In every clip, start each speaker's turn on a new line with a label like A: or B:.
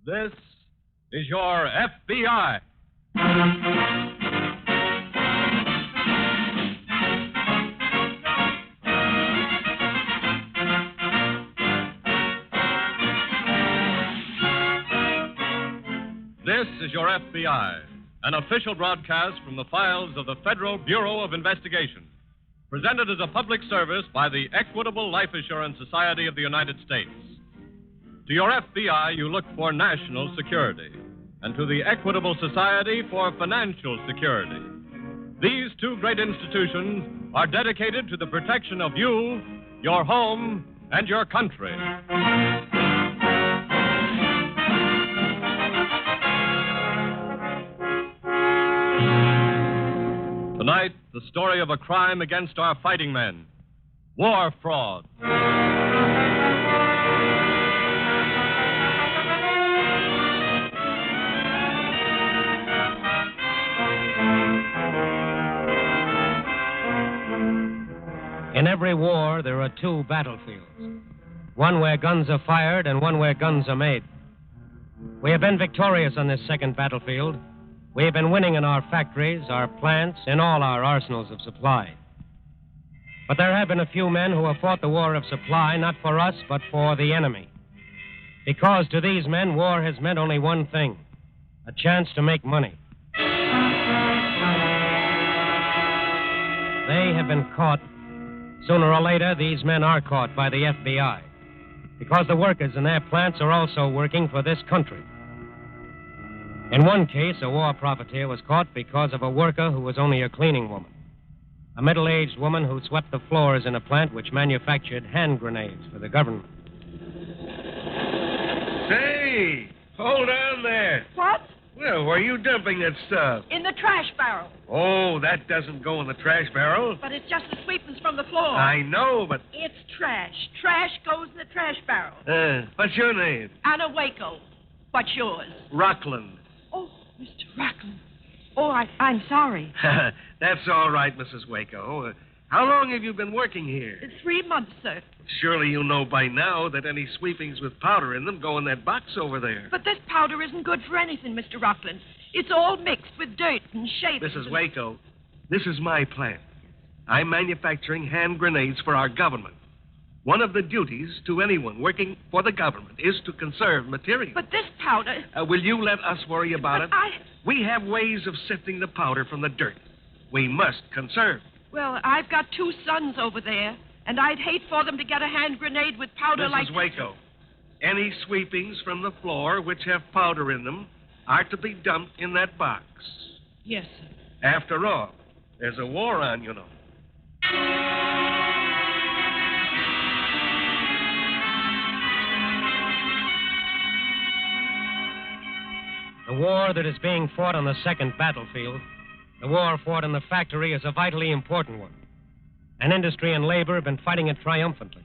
A: This is your FBI. This is your FBI, an official broadcast from the files of the Federal Bureau of Investigation, presented as a public service by the Equitable Life Assurance Society of the United States. To your FBI, you look for national security, and to the Equitable Society for financial security. These two great institutions are dedicated to the protection of you, your home, and your country. Tonight, the story of a crime against our fighting men. War fraud.
B: In every war, there are two battlefields. One where guns are fired and one where guns are made. We have been victorious on this second battlefield. We have been winning in our factories, our plants, in all our arsenals of supply. But there have been a few men who have fought the war of supply, not for us, but for the enemy. Because to these men, war has meant only one thing: a chance to make money. They have been caught. Sooner or later, these men are caught by the FBI. Because the workers in their plants are also working for this country. In one case, a war profiteer was caught because of a worker who was only a cleaning woman. A middle-aged woman who swept the floors in a plant which manufactured hand grenades for the government.
C: Say, hold on there.
D: What?
C: Well, where are you dumping that stuff?
D: In the trash barrel.
C: Oh, that doesn't go in the trash barrel.
D: But it's just the sweepings from the floor.
C: I know, but...
D: It's trash. Trash goes in the trash barrel.
C: What's your name?
D: Anna Waco. What's yours?
C: Rockland.
D: Oh, Mr. Rockland. Oh, I'm sorry.
C: That's all right, Mrs. Waco. How long have you been working here?
D: 3 months, sir.
C: Surely you know by now that any sweepings with powder in them go in that box over there.
D: But this powder isn't good for anything, Mr. Rockland. It's all mixed with dirt and shapes.
C: Mrs. Waco, this is my plant. I'm manufacturing hand grenades for our government. One of the duties to anyone working for the government is to conserve material.
D: But this powder...
C: will you let us worry about it?
D: I...
C: We have ways of sifting the powder from the dirt. We must conserve.
D: Well, I've got 2 sons over there, and I'd hate for them to get a hand grenade with powder like...
C: Mrs. Waco, any sweepings from the floor which have powder in them are to be dumped in that box.
D: Yes, sir.
C: After all, there's a war on, you know.
B: The war that is being fought on the second battlefield, the war fought in the factory, is a vitally important one. And industry and labor have been fighting it triumphantly.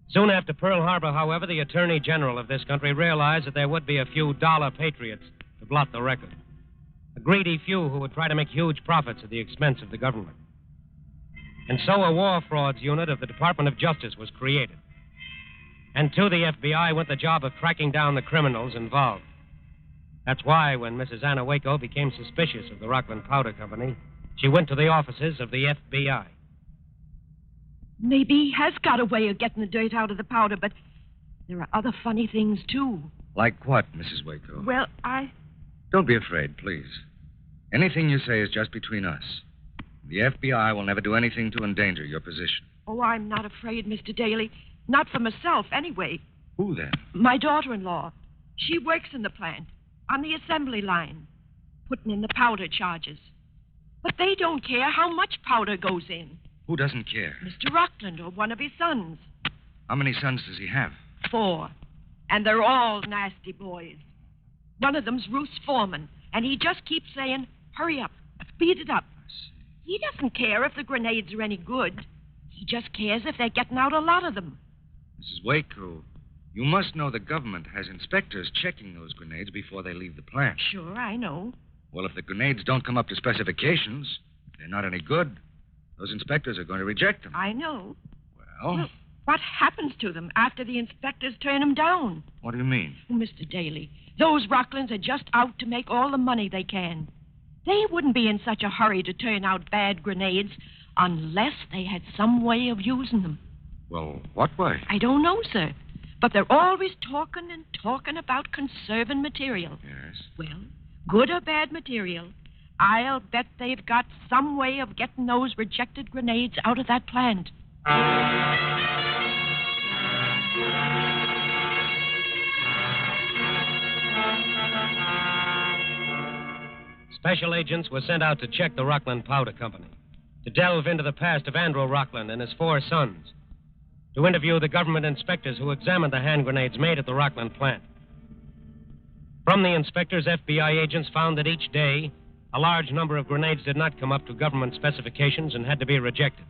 B: Soon after Pearl Harbor, however, the Attorney General of this country realized that there would be a few dollar patriots to blot the record. A greedy few who would try to make huge profits at the expense of the government. And so a war frauds unit of the Department of Justice was created. And to the FBI went the job of tracking down the criminals involved. That's why, when Mrs. Anna Waco became suspicious of the Rockland Powder Company, she went to the offices of the FBI.
D: Maybe he has got a way of getting the dirt out of the powder, but there are other funny things, too.
E: Like what, Mrs. Waco?
D: Well,
E: Don't be afraid, please. Anything you say is just between us. The FBI will never do anything to endanger your position.
D: Oh, I'm not afraid, Mr. Daly. Not for myself, anyway.
E: Who, then?
D: My daughter-in-law. She works in the plant, on the assembly line, putting in the powder charges. But they don't care how much powder goes in.
E: Who doesn't care?
D: Mr. Rockland or one of his sons.
E: How many sons does he have?
D: 4. And they're all nasty boys. One of them's Ruth's foreman, and he just keeps saying, hurry up, speed it up. He doesn't care if the grenades are any good. He just cares if they're getting out a lot of them.
E: Mrs. Waco, you must know the government has inspectors checking those grenades before they leave the plant.
D: Sure, I know.
E: Well, if the grenades don't come up to specifications, if they're not any good, those inspectors are going to reject them.
D: I know.
E: Well,
D: What happens to them after the inspectors turn them down?
E: What do you mean?
D: Oh, Mr. Daly, those Rocklands are just out to make all the money they can. They wouldn't be in such a hurry to turn out bad grenades unless they had some way of using them.
E: Well, what way?
D: I don't know, sir. But they're always talking and talking about conserving material.
E: Yes.
D: Well, good or bad material, I'll bet they've got some way of getting those rejected grenades out of that plant.
B: Special agents were sent out to check the Rockland Powder Company, to delve into the past of Andrew Rockland and his 4 sons, to interview the government inspectors who examined the hand grenades made at the Rockland plant. From the inspectors, FBI agents found that each day, a large number of grenades did not come up to government specifications and had to be rejected.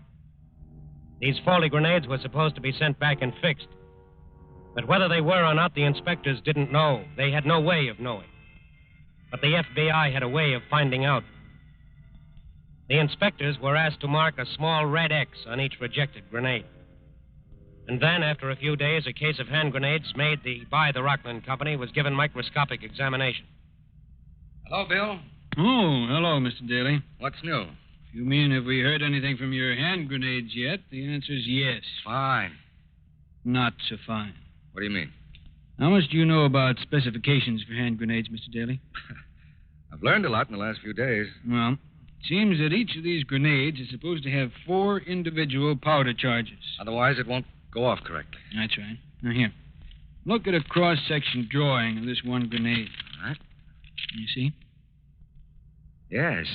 B: These faulty grenades were supposed to be sent back and fixed. But whether they were or not, the inspectors didn't know. They had no way of knowing. But the FBI had a way of finding out. The inspectors were asked to mark a small red X on each rejected grenade. And then, after a few days, a case of hand grenades made by the Rockland Company was given microscopic examination.
E: Hello, Bill.
F: Oh, hello, Mr. Daly.
E: What's new?
F: You mean have we heard anything from your hand grenades yet? The answer's yes.
E: Fine.
F: Not so fine.
E: What do you mean?
F: How much do you know about specifications for hand grenades, Mr. Daly?
E: I've learned a lot in the last few days.
F: Well, it seems that each of these grenades is supposed to have 4 individual powder charges.
E: Otherwise, it won't go off correctly.
F: That's right. Now, here. Look at a cross-section drawing of this one grenade.
E: All right.
F: You see?
E: Yes.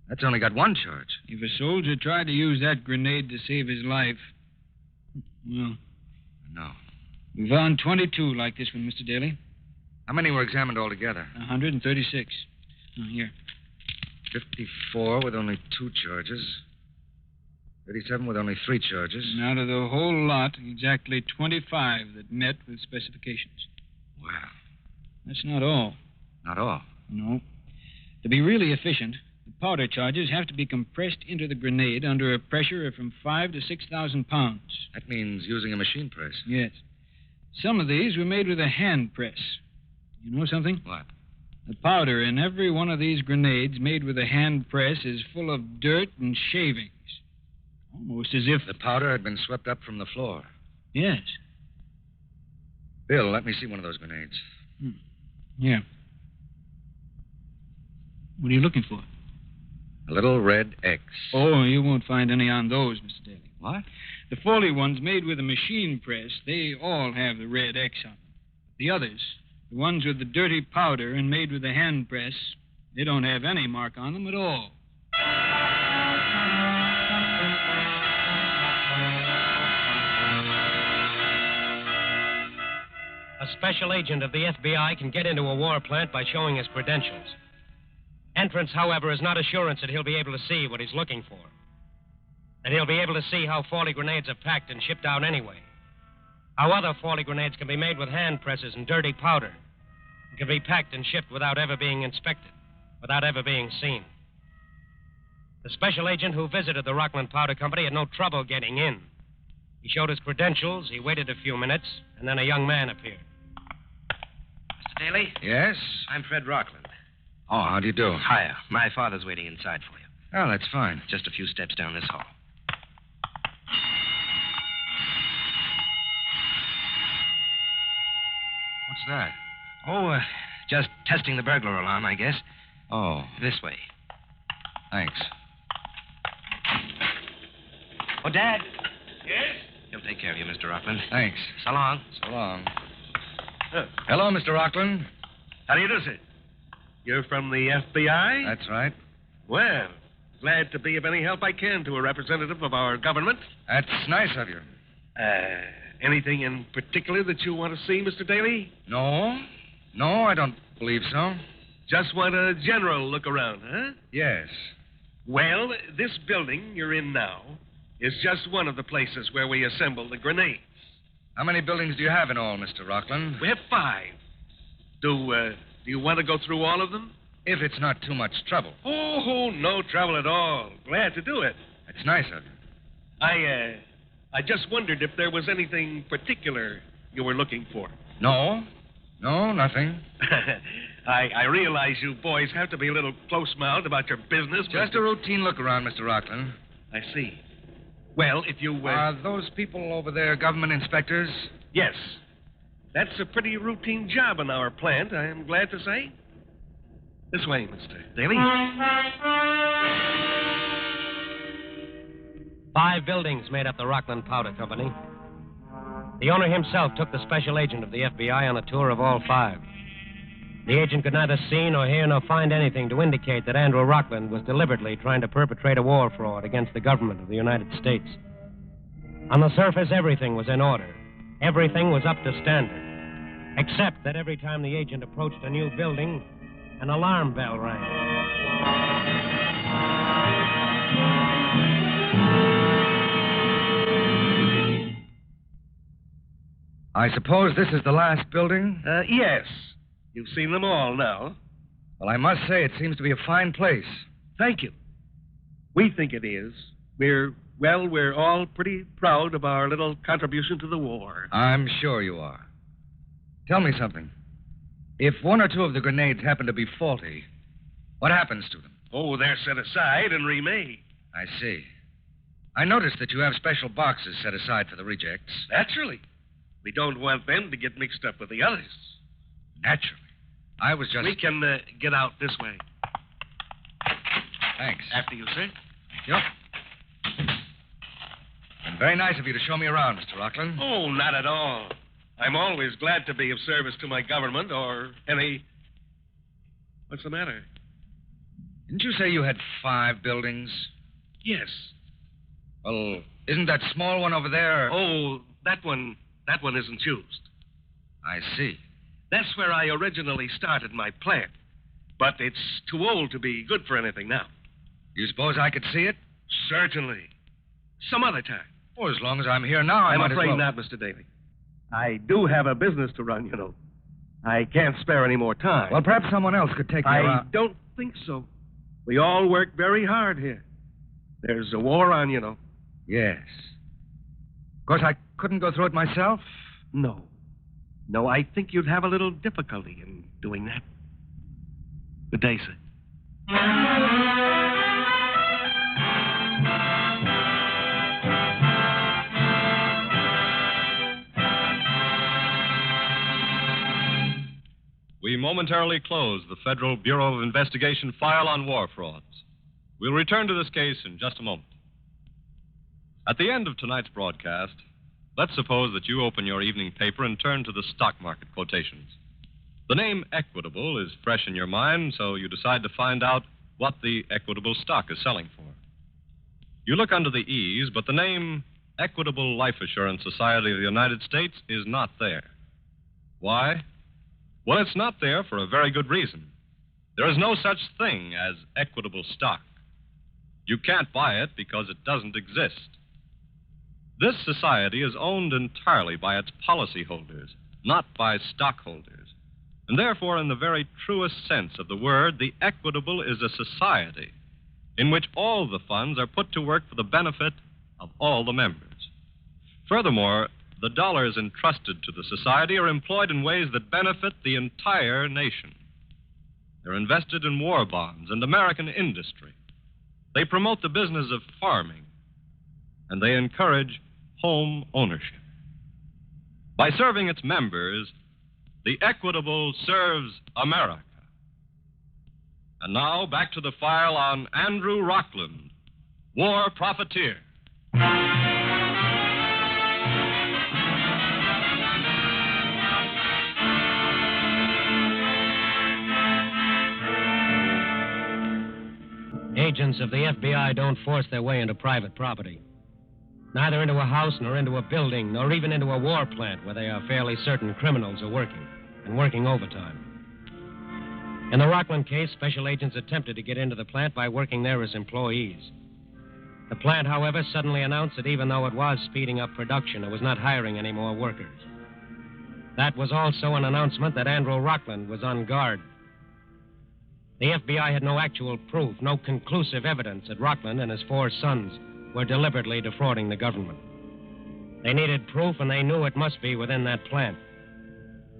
E: That's only got 1 charge.
F: If a soldier tried to use that grenade to save his life, well...
E: No.
F: We found 22 like this one, Mr. Daly.
E: How many were examined altogether?
F: 136. Now, here.
E: 54 with only 2 charges. 37 with only 3 charges.
F: And out of the whole lot, exactly 25 that met with specifications.
E: Wow.
F: That's not all.
E: Not all?
F: No. To be really efficient, the powder charges have to be compressed into the grenade under a pressure of from 5,000 to 6,000 pounds.
E: That means using a machine press.
F: Yes. Some of these were made with a hand press. You know something?
E: What?
F: The powder in every one of these grenades made with a hand press is full of dirt and shavings. Almost as if...
E: The powder had been swept up from the floor.
F: Yes.
E: Bill, let me see one of those grenades.
F: Here. What are you looking for?
E: A little red X.
F: Oh, you won't find any on those, Mr. Daly.
E: What?
F: The faulty ones made with a machine press, they all have the red X on them. The others, the ones with the dirty powder and made with a hand press, they don't have any mark on them at all.
B: A special agent of the FBI can get into a war plant by showing his credentials. Entrance, however, is not assurance that he'll be able to see what he's looking for. That he'll be able to see how faulty grenades are packed and shipped out anyway. How other faulty grenades can be made with hand presses and dirty powder. And can be packed and shipped without ever being inspected, without ever being seen. The special agent who visited the Rockland Powder Company had no trouble getting in. He showed his credentials, he waited a few minutes, and then a young man appeared.
G: Mr. Daly?
E: Yes?
G: I'm Fred Rockland.
E: Oh, how do you do?
G: Hiya. My father's waiting inside for you.
E: Oh, that's fine.
G: Just a few steps down this hall.
E: What's that?
G: Oh, just testing the burglar alarm, I guess.
E: Oh,
G: This way.
E: thanks.
G: Oh, Dad.
C: Yes?
G: He'll take care of you, Mr. Rockland.
E: Thanks.
G: So long.
E: So long. Hello, Mr. Rockland.
C: How do you do, sir? You're from the FBI?
E: That's right.
C: Well, glad to be of any help I can to a representative of our government.
E: That's nice of you.
C: Anything in particular that you want to see, Mr. Daly?
E: No, I don't believe so.
C: Just want a general look around, huh?
E: Yes.
C: Well, this building you're in now is just one of the places where we assemble the grenades.
E: How many buildings do you have in all, Mr. Rockland?
C: We have 5. Do you want to go through all of them?
E: If it's not too much trouble.
C: Oh, no trouble at all. Glad to do it.
E: That's nice of you.
C: I just wondered if there was anything particular you were looking for.
E: No, nothing.
C: I realize you boys have to be a little close-mouthed about your business.
E: Just a routine look around, Mr. Rockland.
C: I see. Well, if you...
E: Are those people over there government inspectors?
C: Yes. That's a pretty routine job in our plant, I am glad to say. This way, Mr. Daly.
B: 5 buildings made up the Rockland Powder Company. The owner himself took the special agent of the FBI on a tour of all 5. The agent could neither see nor hear nor find anything to indicate that Andrew Rockland was deliberately trying to perpetrate a war fraud against the government of the United States. On the surface, everything was in order. Everything was up to standard. Except that every time the agent approached a new building, an alarm bell rang.
E: I suppose this is the last building?
C: Yes. You've seen them all now.
E: Well, I must say it seems to be a fine place.
C: Thank you. We think it is. We're all pretty proud of our little contribution to the war.
E: I'm sure you are. Tell me something. If 1 or 2 of the grenades happen to be faulty, what happens to them?
C: Oh, they're set aside and remade.
E: I see. I noticed that you have special boxes set aside for the rejects.
C: Naturally. We don't want them to get mixed up with the others.
E: Naturally. I was just...
C: We can get out this way.
E: Thanks.
C: After you, sir.
E: Yep. And very nice of you to show me around, Mr. Rockland.
C: Oh, not at all. I'm always glad to be of service to my government or any... What's the matter?
E: Didn't you say you had 5 buildings?
C: Yes.
E: Well, isn't that small one over there...
C: Oh, that one isn't used.
E: I see.
C: That's where I originally started my plant. But it's too old to be good for anything now.
E: You suppose I could see it?
C: Certainly. Some other time.
E: Oh, as long as I'm here now, I
C: I'm
E: might as
C: afraid
E: well...
C: not, Mr. Daly. I do have a business to run, you know. I can't spare any more time.
E: Well, perhaps someone else could take me
C: I
E: around.
C: don't think so. We all work very hard here. There's a war on, you know.
E: Yes. Of course, I couldn't go through it myself.
C: No. No, I think you'd have a little difficulty in doing that. Good day, sir.
A: We momentarily close the Federal Bureau of Investigation file on war frauds. We'll return to this case in just a moment. At the end of tonight's broadcast, let's suppose that you open your evening paper and turn to the stock market quotations. The name Equitable is fresh in your mind, so you decide to find out what the Equitable stock is selling for. You look under the E's, but the name Equitable Life Assurance Society of the United States is not there. Why? Well, it's not there for a very good reason. There is no such thing as equitable stock. You can't buy it because it doesn't exist. This society is owned entirely by its policyholders, not by stockholders. And therefore, in the very truest sense of the word, the Equitable is a society in which all the funds are put to work for the benefit of all the members. Furthermore, the dollars entrusted to the society are employed in ways that benefit the entire nation. They're invested in war bonds and American industry. They promote the business of farming, and they encourage home ownership. By serving its members, the Equitable serves America. And now, back to the file on Andrew Rockland, War Profiteer.
B: Agents of the FBI don't force their way into private property. Neither into a house, nor into a building, nor even into a war plant where they are fairly certain criminals are working, and working overtime. In the Rockland case, special agents attempted to get into the plant by working there as employees. The plant, however, suddenly announced that even though it was speeding up production, it was not hiring any more workers. That was also an announcement that Andrew Rockland was on guard. The FBI had no actual proof, no conclusive evidence that Rockland and his 4 sons were deliberately defrauding the government. They needed proof, and they knew it must be within that plant.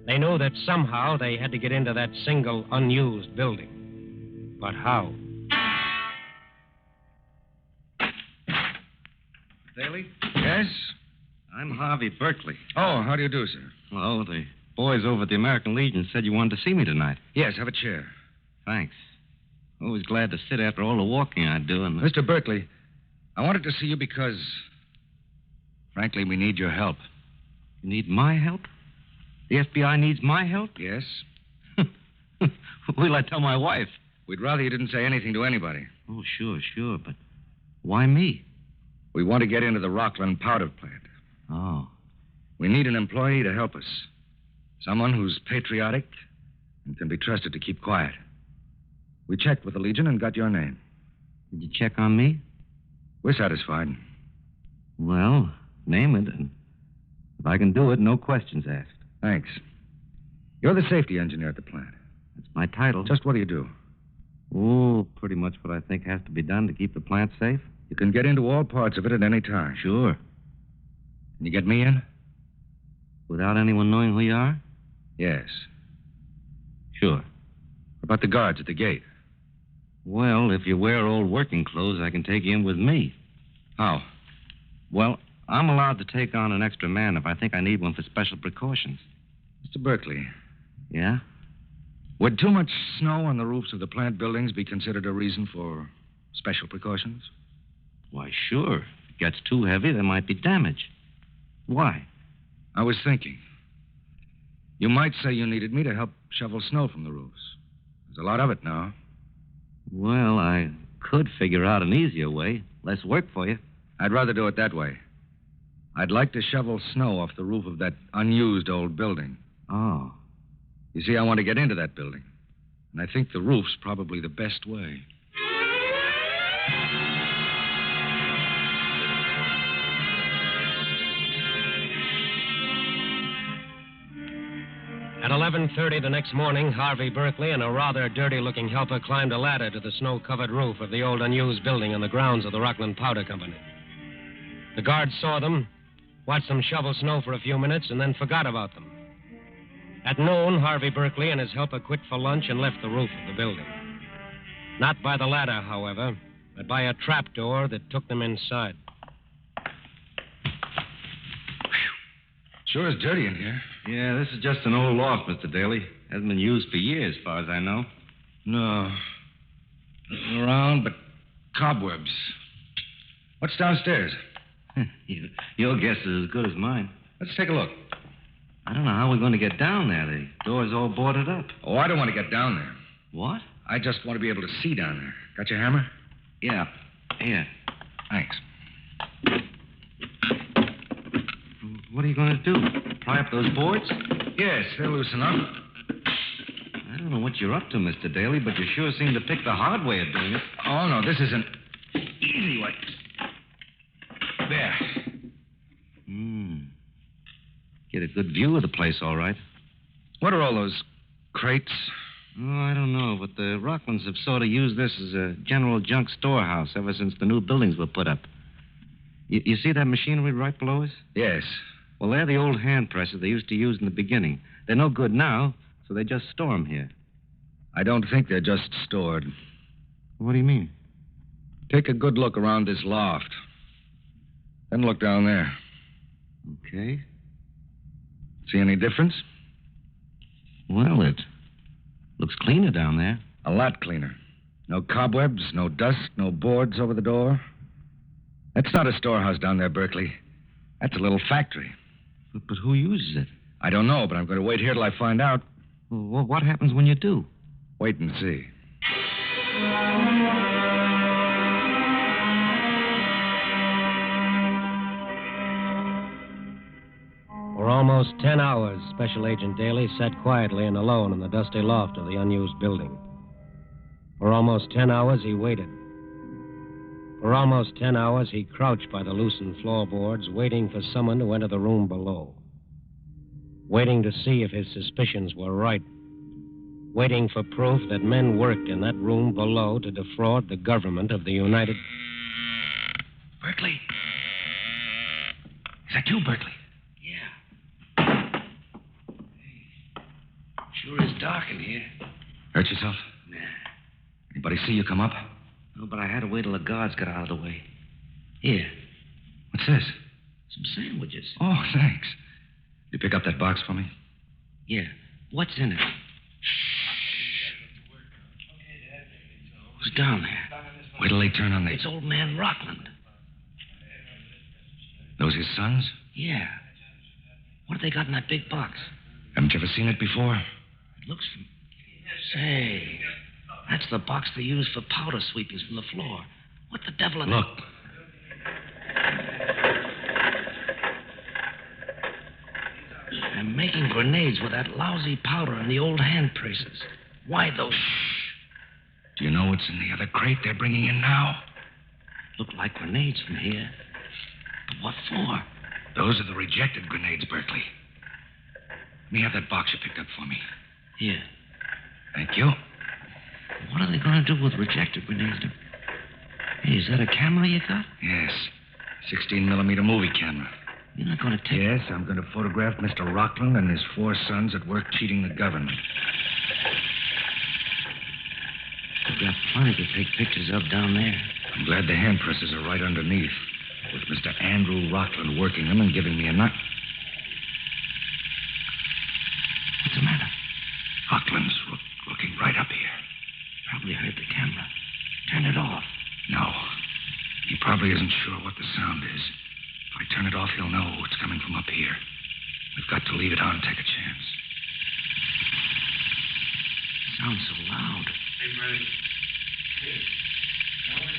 B: They knew that somehow they had to get into that single unused building. But how?
E: Daly? Yes?
H: I'm Harvey Berkeley.
E: Oh, how do you do, sir?
H: Well, the boys over at the American Legion said you wanted to see me tonight.
E: Yes, have a chair.
H: Thanks. Always glad to sit after all the walking I do. And
E: Mr. Berkeley, I wanted to see you because, frankly, we need your help.
H: You need my help? The FBI needs my help?
E: Yes?
H: Will I tell my wife?
E: We'd rather you didn't say anything to anybody.
H: Oh, sure. But why me?
E: We want to get into the Rockland powder plant.
H: Oh.
E: We need an employee to help us. Someone who's patriotic and can be trusted to keep quiet. We checked with the Legion and got your name.
H: Did you check on me?
E: We're satisfied.
H: Well, name it, and if I can do it, no questions asked.
E: Thanks. You're the safety engineer at the plant.
H: That's my title.
E: Just what do you do?
H: Oh, pretty much what I think has to be done to keep the plant safe.
E: You can get into all parts of it at any time.
H: Sure.
E: Can you get me in?
H: Without anyone knowing who you are?
E: Yes.
H: Sure.
E: What about the guards at the gate?
H: Well, if you wear old working clothes, I can take you in with me.
E: How?
H: Well, I'm allowed to take on an extra man if I think I need one for special precautions.
E: Mr. Berkeley,
H: Yeah?
E: would too much snow on the roofs of the plant buildings be considered a reason for special precautions?
H: Why, sure. If it gets too heavy, there might be damage. Why?
E: I was thinking. You might say you needed me to help shovel snow from the roofs. There's a lot of it now.
H: Well, I could figure out an easier way. Less work for you.
E: I'd rather do it that way. I'd like to shovel snow off the roof of that unused old building.
H: Oh.
E: You see, I want to get into that building. And I think the roof's probably the best way.
B: At 11:30 the next morning, Harvey Berkeley and a rather dirty-looking helper climbed a ladder to the snow-covered roof of the old unused building on the grounds of the Rockland Powder Company. The guards saw them, watched them shovel snow for a few minutes, and then forgot about them. At noon, Harvey Berkeley and his helper quit for lunch and left the roof of the building. Not by the ladder, however, but by a trapdoor that took them inside.
E: Sure is dirty in here.
H: Yeah, this is just an old loft, Mr. Daly. Hasn't been used for years, as far as I know.
E: No. Nothing around but cobwebs. What's downstairs?
H: Your guess is as good as mine.
E: Let's take a look.
H: I don't know how we're going to get down there. The door's all boarded up.
E: Oh, I don't want to get down there.
H: What?
E: I just want to be able to see down there. Got your hammer?
H: Yeah. Here.
E: Thanks.
H: What are you going to do? Pry up those boards?
E: Yes, they'll loosen up.
H: I don't know what you're up to, Mr. Daly, but you sure seem to pick the hard way of doing it.
E: Oh, no, this is an easy way. There.
H: Get a good view of the place, all right.
E: What are all those crates?
H: Oh, I don't know, but the Rocklands have sort of used this as a general junk storehouse ever since the new buildings were put up. You see that machinery right below us?
E: Yes.
H: Well, they're the old hand presses they used to use in the beginning. They're no good now, so they just store them here.
E: I don't think they're just stored.
H: What do you mean?
E: Take a good look around this loft. Then look down there.
H: Okay.
E: See any difference?
H: Well, it looks cleaner down there.
E: A lot cleaner. No cobwebs, no dust, no boards over the door. That's not a storehouse down there, Berkeley. That's a little factory.
H: But who uses it?
E: I don't know, but I'm going to wait here till I find out.
H: Well, what happens when you do?
E: Wait and see.
B: For almost 10 hours, Special Agent Daly sat quietly and alone in the dusty loft of the unused building. For almost 10 hours, he waited. For almost 10 hours, he crouched by the loosened floorboards, waiting for someone to enter the room below. Waiting to see if his suspicions were right. Waiting for proof that men worked in that room below to defraud the government of the United...
E: Berkeley. Is that you, Berkeley?
G: Yeah. Sure is dark in here.
E: Hurt yourself?
G: Nah.
E: Anybody see you come up?
G: No, but I had to wait till the guards got out of the way. Here,
E: What's this?
G: some sandwiches.
E: Oh, thanks. You pick up that box for me?
G: Yeah. What's in it? Who's down there?
E: Wait till they turn on the...
G: It's old man Rockland.
E: Those his sons?
G: Yeah. What have they got in that big box?
E: Haven't you ever seen it before?
G: It looks... Say, that's the box they use for powder sweepings from the floor. What the devil...
E: Look.
G: They're making grenades with that lousy powder in the old hand presses. Why those...
E: Do you know what's in the other crate they're bringing in now?
G: Look like grenades from here. But what for?
E: Those are the rejected grenades, Berkeley. Let me have that box you picked up for me.
G: Here.
E: Thank you.
G: What are they going to do with rejected grenades? Hey, is that a camera you got?
E: Yes. 16-millimeter movie camera.
G: You're not going to take...
E: Yes, I'm going to photograph Mr. Rockland and his 4 sons at work cheating the government.
G: They've got plenty to take pictures of down there.
E: I'm glad the hand presses are right underneath, with Mr. Andrew Rockland working them and giving me a nut.
G: What's the matter?
E: Rockland's looking right up here.
G: Probably heard the camera. Turn it off.
E: No. He probably isn't sure what the sound is. If I turn it off, he'll know it's coming from up here. We've got to leave it on and take a chance.
G: Sounds so loud.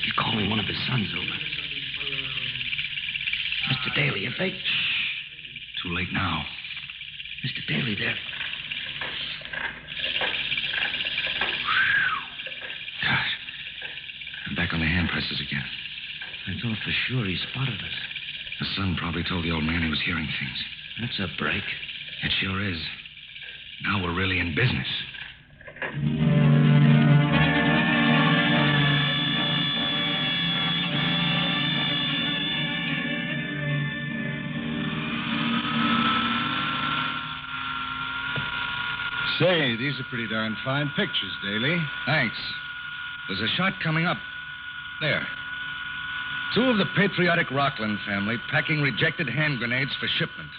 G: He's calling one of his sons over. Mr. Daly, if they...
E: Shh. Too late now.
G: Mr. Daly, there.
E: Gosh. I'm back on the hand presses again.
G: I thought for sure he spotted us.
E: The son probably told the old man he was hearing things.
G: That's a break.
E: It sure is. Now we're really in business.
I: Say, these are pretty darn fine pictures, Daly.
E: Thanks. There's a shot coming up. There. 2 of the patriotic Rockland family packing rejected hand grenades for shipment.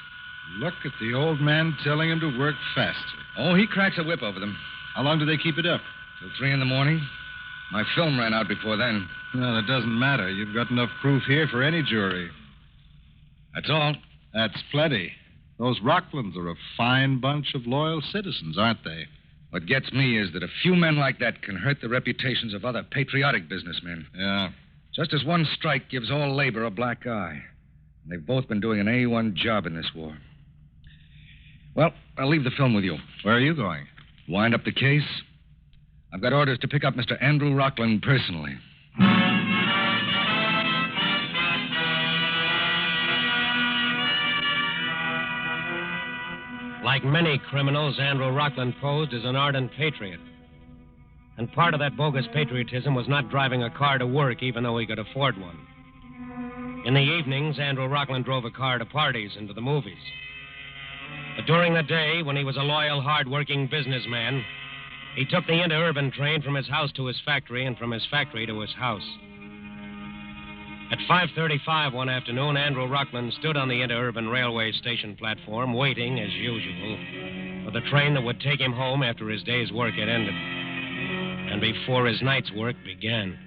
I: Look at the old man telling him to work faster.
E: Oh, he cracks a whip over them.
I: How long do they keep it up?
E: Till 3 in the morning. My film ran out before then.
I: Well, it doesn't matter. You've got enough proof here for any jury.
E: That's all.
I: That's plenty. Those Rocklands are a fine bunch of loyal citizens, aren't they?
E: What gets me is that a few men like that can hurt the reputations of other patriotic businessmen.
I: Yeah.
E: Just as one strike gives all labor a black eye. And they've both been doing an A1 job in this war. Well, I'll leave the film with you.
I: Where are you going?
E: Wind up the case. I've got orders to pick up Mr. Andrew Rockland personally.
B: Like many criminals, Andrew Rockland posed as an ardent patriot. And part of that bogus patriotism was not driving a car to work, even though he could afford one. In the evenings, Andrew Rockland drove a car to parties and to the movies. But during the day, when he was a loyal, hard-working businessman, he took the interurban train from his house to his factory and from his factory to his house. At 5:35 one afternoon, Andrew Rockland stood on the interurban railway station platform, waiting, as usual, for the train that would take him home after his day's work had ended. And before his night's work began.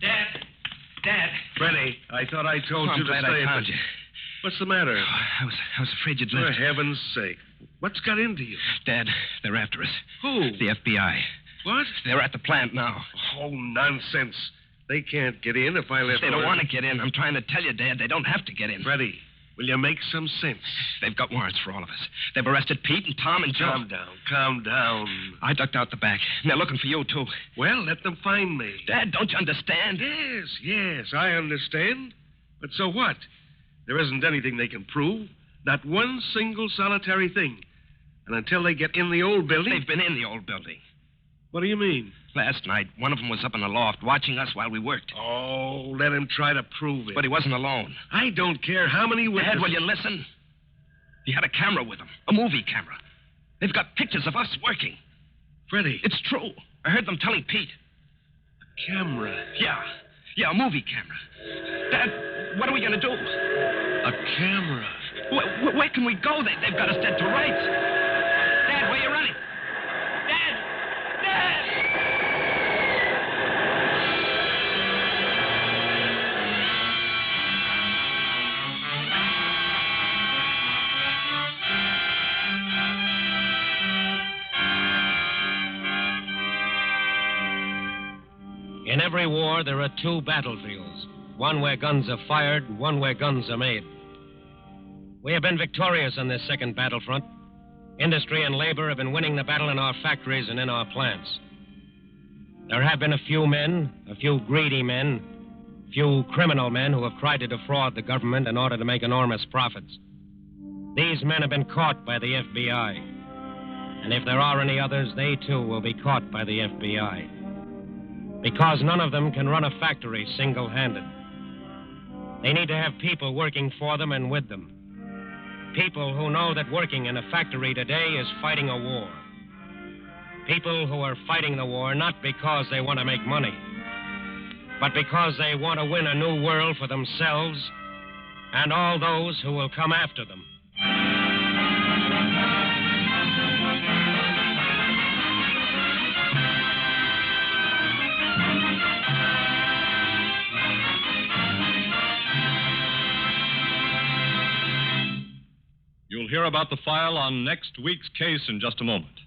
G: Dad.
C: Freddie, I thought I told
G: I'm
C: you to
G: glad
C: stay.
G: I found you.
C: What's the matter?
G: I was afraid you'd
C: For
G: left.
C: heaven's sake. What's got into you?
G: Dad, they're after us.
C: Who?
G: The FBI.
C: What?
G: They're at the plant now.
C: Oh, nonsense. They can't get in if I let
G: They don't
C: orders.
G: want to get in. I'm trying to tell you, Dad, they don't have to get in.
C: Freddie, will you make some sense?
G: They've got warrants for all of us. They've arrested Pete and Tom and Joe.
C: Calm down.
G: I ducked out the back. And they're looking for you, too.
C: Well, let them find me.
G: Dad, don't you understand?
C: Yes, I understand. But so what? There isn't anything they can prove. Not one single solitary thing. And until they get in the old building...
G: They've been in the old building.
C: What do you mean?
G: Last night, one of them was up in the loft watching us while we worked.
C: Oh, let him try to prove it.
G: But he wasn't alone.
C: I don't care how many witnesses...
G: Dad, will you listen? He had a camera with him, a movie camera. They've got pictures of us working.
C: Freddie.
G: It's true. I heard them telling Pete.
C: Camera.
G: Yeah, a movie camera. Dad, what are we going to do?
C: A camera.
G: Where can we go? They've got us dead to rights. Dad, where are you running? Dad!
B: In every war, there are two battlefields. One where guns are fired, and one where guns are made. We have been victorious on this second battlefront. Industry and labor have been winning the battle in our factories and in our plants. There have been a few men, a few greedy men, a few criminal men who have tried to defraud the government in order to make enormous profits. These men have been caught by the FBI. And if there are any others, they too will be caught by the FBI. Because none of them can run a factory single-handed. They need to have people working for them and with them. People who know that working in a factory today is fighting a war. People who are fighting the war not because they want to make money, but because they want to win a new world for themselves and all those who will come after them.
A: You'll hear about the file on next week's case in just a moment.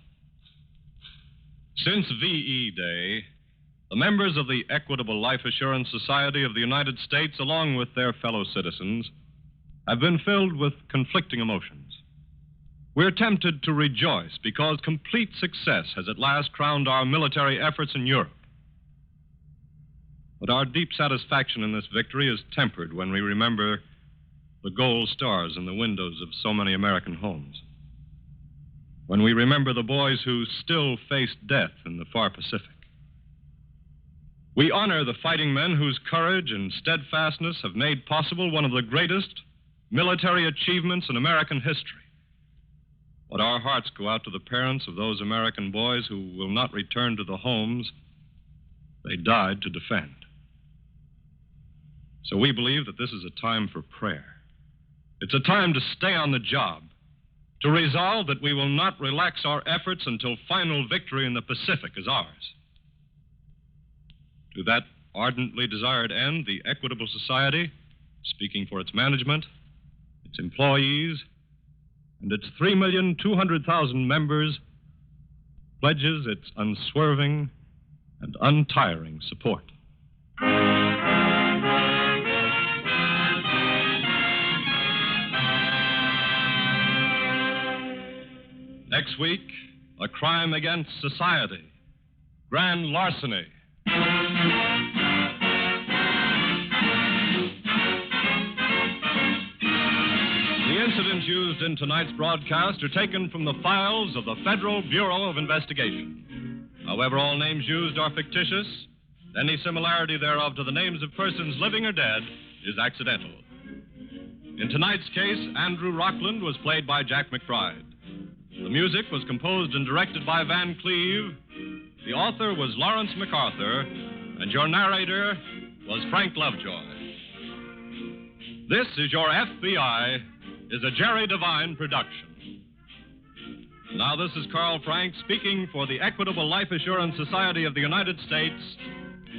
A: Since VE Day, the members of the Equitable Life Assurance Society of the United States, along with their fellow citizens, have been filled with conflicting emotions. We're tempted to rejoice because complete success has at last crowned our military efforts in Europe. But our deep satisfaction in this victory is tempered when we remember the gold stars in the windows of so many American homes. When we remember the boys who still face death in the far Pacific. We honor the fighting men whose courage and steadfastness have made possible one of the greatest military achievements in American history. But our hearts go out to the parents of those American boys who will not return to the homes they died to defend. So we believe that this is a time for prayer. It's a time to stay on the job, to resolve that we will not relax our efforts until final victory in the Pacific is ours. To that ardently desired end, the Equitable Society, speaking for its management, its employees, and its 3,200,000 members, pledges its unswerving and untiring support. Next week, a crime against society, grand larceny. The incidents used in tonight's broadcast are taken from the files of the Federal Bureau of Investigation. However, all names used are fictitious. Any similarity thereof to the names of persons living or dead is accidental. In tonight's case, Andrew Rockland was played by Jack McBride. The music was composed and directed by Van Cleve. The author was Lawrence MacArthur, and your narrator was Frank Lovejoy. This is Your FBI is a Jerry Devine production. Now, this is Carl Frank speaking for the Equitable Life Assurance Society of the United States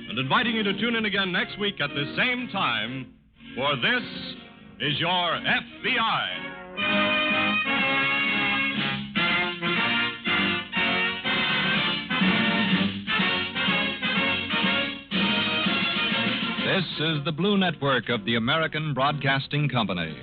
A: and inviting you to tune in again next week at this same time, for this is Your FBI.
J: This is the Blue Network of the American Broadcasting Company.